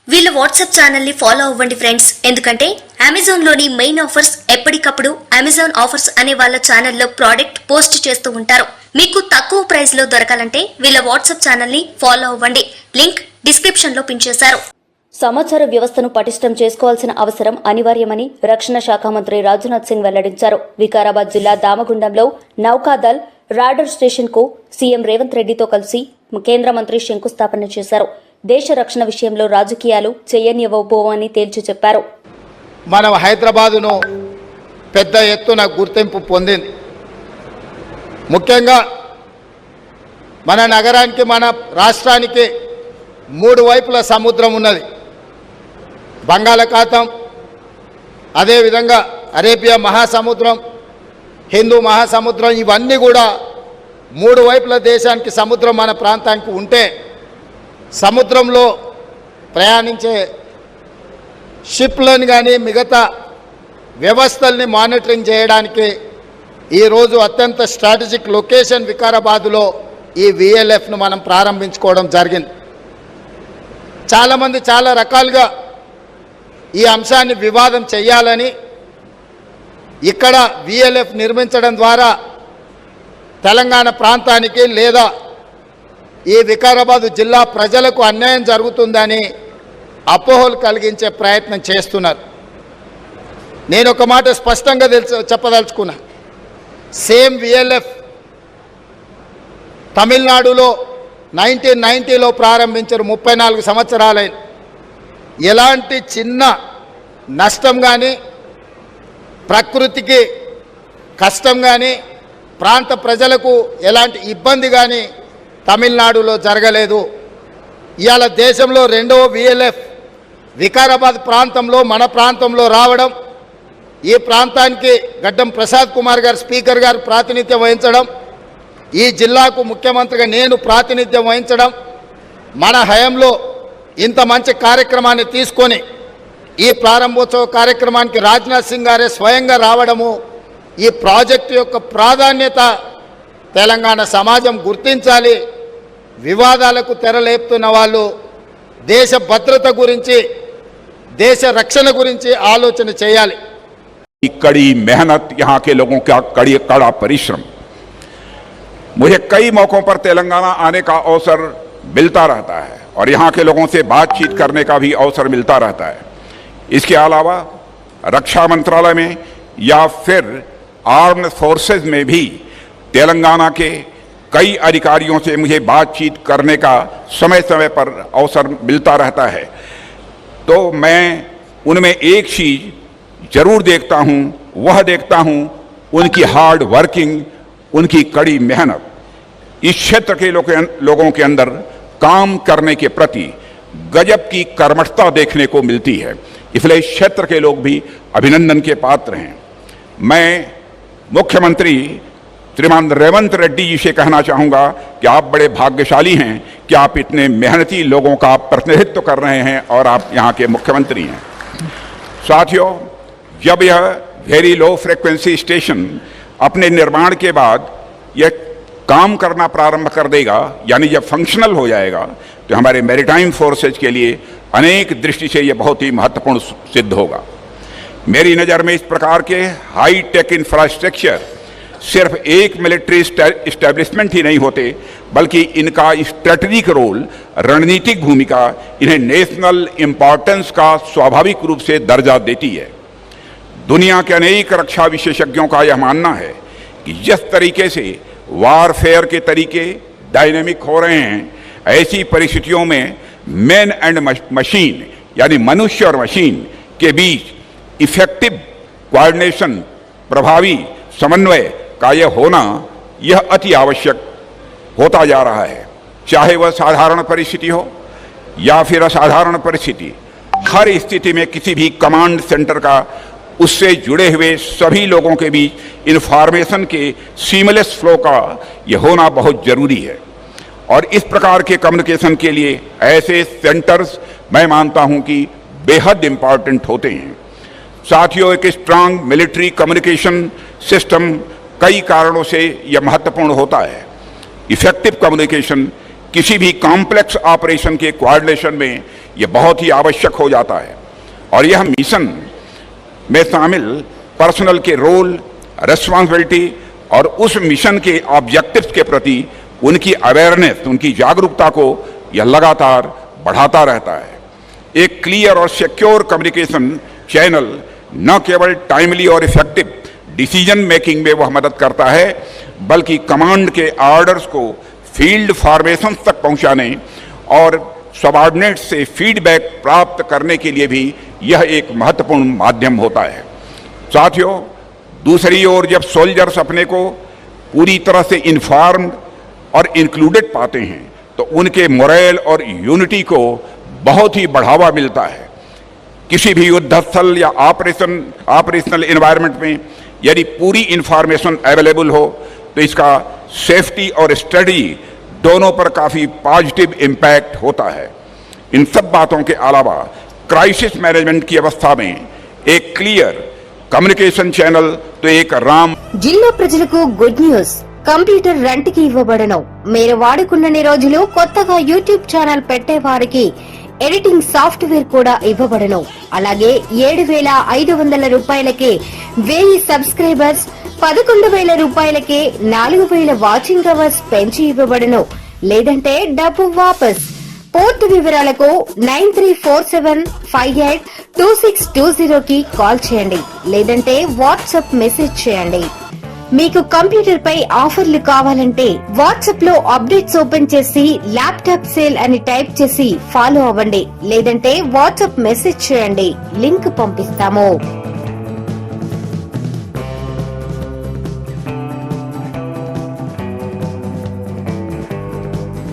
వీళ్ళ WhatsApp channel ని follow అవ్వండి ఫ్రెండ్స్. ఎందుకంటే అమెజాన్ లోని మెయిన్ ఆఫర్స్ ఎప్పటికప్పుడు అమెజాన్ ఆఫర్స్ అనే వాళ్ళ ఛానల్లో ప్రోడక్ట్ పోస్ట్ చేస్తూ ఉంటారు. మీకు తక్కువ ప్రైస్ లో దొరకాలంటే వీళ్ళ వాట్సాప్ ఛానల్ ని ఫాలో అవ్వండి. లింక్ డిస్క్రిప్షన్ లో పిన్ చేశారు. సమాచార వ్యవస్థను పటిష్టం చేసుకోవాల్సిన అవసరం అనివార్యమని రక్షణ శాఖ మంత్రి రాజ్నాథ్ సింగ్ వెల్లడించారు. వికారాబాద్ జిల్లా దామగుండంలో నౌకాదల్ రాడర్ స్టేషన్ కు సీఎం రేవంత్ రెడ్డితో కలిసి కేంద్ర మంత్రి శంకుస్థాపన చేశారు. దేశ రక్షణ విషయంలో రాజకీయాలు చేయనివ్వబోవని తేల్చి చెప్పారు. మనం హైదరాబాదును పెద్ద ఎత్తున గుర్తింపు పొందింది. ముఖ్యంగా మన నగరానికి, మన రాష్ట్రానికి మూడు వైపుల సముద్రం ఉన్నది. బంగాళాఖాతం, అదేవిధంగా అరేబియా మహాసముద్రం, హిందూ మహాసముద్రం, ఇవన్నీ కూడా మూడు వైపుల దేశానికి సముద్రం మన ప్రాంతానికి ఉంటే సముద్రంలో ప్రయాణించే షిప్లను కానీ మిగతా వ్యవస్థల్ని మానిటరింగ్ చేయడానికి ఈరోజు అత్యంత స్ట్రాటజిక్ లొకేషన్ వికారాబాదులో ఈ విఎల్ఎఫ్ను మనం ప్రారంభించుకోవడం జరిగింది. చాలామంది చాలా రకాలుగా ఈ అంశాన్ని వివాదం చేయాలని, ఇక్కడ విఎల్ఎఫ్ నిర్మించడం ద్వారా తెలంగాణ ప్రాంతానికి లేదా ఈ వికారాబాదు జిల్లా ప్రజలకు అన్యాయం జరుగుతుందని అపోహలు కలిగించే ప్రయత్నం చేస్తున్నారు. నేను ఒక మాట స్పష్టంగా చెప్పదలుచుకున్నా. సేమ్ విఎల్ఎఫ్ తమిళనాడులో 1990లో ప్రారంభించారు. 34 సంవత్సరాలైన ఎలాంటి చిన్న నష్టం కానీ, ప్రకృతికి కష్టం కానీ, ప్రాంత ప్రజలకు ఎలాంటి ఇబ్బంది కానీ తమిళనాడులో జరగలేదు. ఇవాళ దేశంలో రెండవ విఎల్ఎఫ్ వికారాబాద్ ప్రాంతంలో, మన ప్రాంతంలో రావడం, ఈ ప్రాంతానికి గడ్డం ప్రసాద్ కుమార్ గారు స్పీకర్ గారు ప్రాతినిధ్యం వహించడం, ఈ జిల్లాకు ముఖ్యమంత్రిగా నేను ప్రాతినిధ్యం వహించడం, మన హయాంలో ఇంత మంచి కార్యక్రమాన్ని తీసుకొని ఈ ప్రారంభోత్సవ కార్యక్రమానికి రాజ్నాథ్ సింగ్ గారే స్వయంగా రావడము, ఈ ప్రాజెక్టు యొక్క ప్రాధాన్యత తెలంగాణ సమాజం గుర్తించాలి. వివాదాలకు తెరలేపుతున్న వాళ్ళు దేశ భద్రత గురించి, దేశ రక్షణ గురించి ఆలోచన చేయాలి. कड़ी मेहनत, यहाँ के लोगों का कड़ा परिश्रम, मुझे कई मौकों पर तेलंगाना आने का अवसर मिलता रहता है और यहाँ के लोगों से बातचीत करने का भी अवसर मिलता रहता है. इसके अलावा रक्षा मंत्रालय में या फिर आर्म्ड फोर्सेज में भी तेलंगाना के कई अधिकारियों से मुझे बातचीत करने का समय समय पर अवसर मिलता रहता है. तो मैं उनमें एक चीज जरूर देखता हूं, वह देखता हूं उनकी हार्ड वर्किंग, उनकी कड़ी मेहनत. इस क्षेत्र के लोगों के अंदर काम करने के प्रति गजब की कर्मठता देखने को मिलती है. इसलिए इस क्षेत्र के लोग भी अभिनंदन के पात्र हैं. मैं मुख्यमंत्री श्रीमान रेवंत रेड्डी जी से कहना चाहूँगा कि आप बड़े भाग्यशाली हैं कि आप इतने मेहनती लोगों का प्रतिनिधित्व कर रहे हैं और आप यहाँ के मुख्यमंत्री हैं. साथियों, जब यह वेरी लो फ्रिक्वेंसी स्टेशन अपने निर्माण के बाद यह काम करना प्रारंभ कर देगा, यानी जब फंक्शनल हो जाएगा, तो हमारे मैरीटाइम फोर्सेज के लिए अनेक दृष्टि से यह बहुत ही महत्वपूर्ण सिद्ध होगा. मेरी नज़र में इस प्रकार के हाई टेक इंफ्रास्ट्रक्चर सिर्फ एक मिलिट्री इस्टेब्लिशमेंट ही नहीं होते, बल्कि इनका स्ट्रेटेजिक रोल, रणनीतिक भूमिका इन्हें नेशनल इम्पॉर्टेंस का स्वाभाविक रूप से दर्जा देती है. दुनिया के अनेक रक्षा विशेषज्ञों का यह मानना है कि जिस तरीके से वारफेयर के तरीके डायनेमिक हो रहे हैं, ऐसी परिस्थितियों में मैन एंड मशीन यानी मनुष्य और मशीन के बीच इफेक्टिव कोऑर्डिनेशन, प्रभावी समन्वय का यह होना, यह अति आवश्यक होता जा रहा है. चाहे वह साधारण परिस्थिति हो या फिर असाधारण परिस्थिति, हर स्थिति में किसी भी कमांड सेंटर का उससे जुड़े हुए सभी लोगों के बीच इंफॉर्मेशन के सीमलेस फ्लो का यह होना बहुत जरूरी है. और इस प्रकार के कम्युनिकेशन के लिए ऐसे सेंटर्स मैं मानता हूं कि बेहद इंपॉर्टेंट होते हैं. साथियों, एक स्ट्रांग मिलिट्री कम्युनिकेशन सिस्टम कई कारणों से यह महत्वपूर्ण होता है. इफेक्टिव कम्युनिकेशन किसी भी कॉम्प्लेक्स ऑपरेशन के कोऑर्डिनेशन में ये बहुत ही आवश्यक हो जाता है। और यह मिशन में शामिल पर्सनल के रोल, रिस्पॉन्सिबिलिटी और उस मिशन के ऑब्जेक्टिव्स के प्रति उनकी अवेयरनेस, उनकी जागरूकता को यह लगातार बढ़ाता रहता है। एक क्लियर और सिक्योर कम्युनिकेशन चैनल न केवल टाइमली और इफेक्टिव डिसीजन मेकिंग में वह मदद करता है, बल्कि कमांड के ऑर्डर्स को फील्ड फॉर्मेशन तक पहुंचाने और सबऑर्डिनेट से फीडबैक प्राप्त करने के लिए भी यह एक महत्वपूर्ण माध्यम होता है। साथियों, दूसरी ओर जब सोल्जर्स अपने को पूरी तरह से इन्फॉर्म्ड और इंक्लूडेड पाते हैं तो उनके मोरल और यूनिटी को बहुत ही बढ़ावा मिलता है। किसी भी युद्ध स्थल या ऑपरेशनल एनवायरनमेंट में यदि पूरी इंफॉर्मेशन अवेलेबल हो तो इसका सेफ्टी और स्टडी दोनों पर काफ़ी पॉजिटिव इम्पैक्ट होता है। इन सब बातों के अलावा क्राइसिस मैनेजमेंट की अवस्था में एक क्लियर కమ్యూనికేషన్ ఛానల్ తో ఏక రామ్ జిల్లా ప్రజలకు గుడ్ న్యూస్. కంప్యూటర్ రెంట్ కి ఇవ్వబడను. మీరు వాడుకున్నన్ని రోజులు కొత్తగా యూట్యూబ్ ఛానల్ పెట్టే వారికి ఎడిటింగ్ సాఫ్ట్వేర్ కూడా ఇవ్వబడను. అలాగే 7,500 రూపాయలకే 1000 సబ్స్క్రైబర్స్, 11,000 రూపాయలకే 4,000 వాచింగ్ అవర్స్ పెంచి ఇవ్వబడను. లేదంటే డబ్బు వాపస్. పూర్తి వివరాలకు 9347582620 కి కాల్ చేయండి, లేదంటే వాట్సాప్ మెసేజ్ చేయండి. మీకు కంప్యూటర్ పై ఆఫర్లు కావాలంటే వాట్సాప్ లో అప్డేట్స్ ఓపెన్ చేసి ల్యాప్టాప్ సేల్ అని టైప్ చేసి ఫాలో అవ్వండి, లేదంటే వాట్సాప్ మెసేజ్ చేయండి, లింక్ పంపిస్తాము.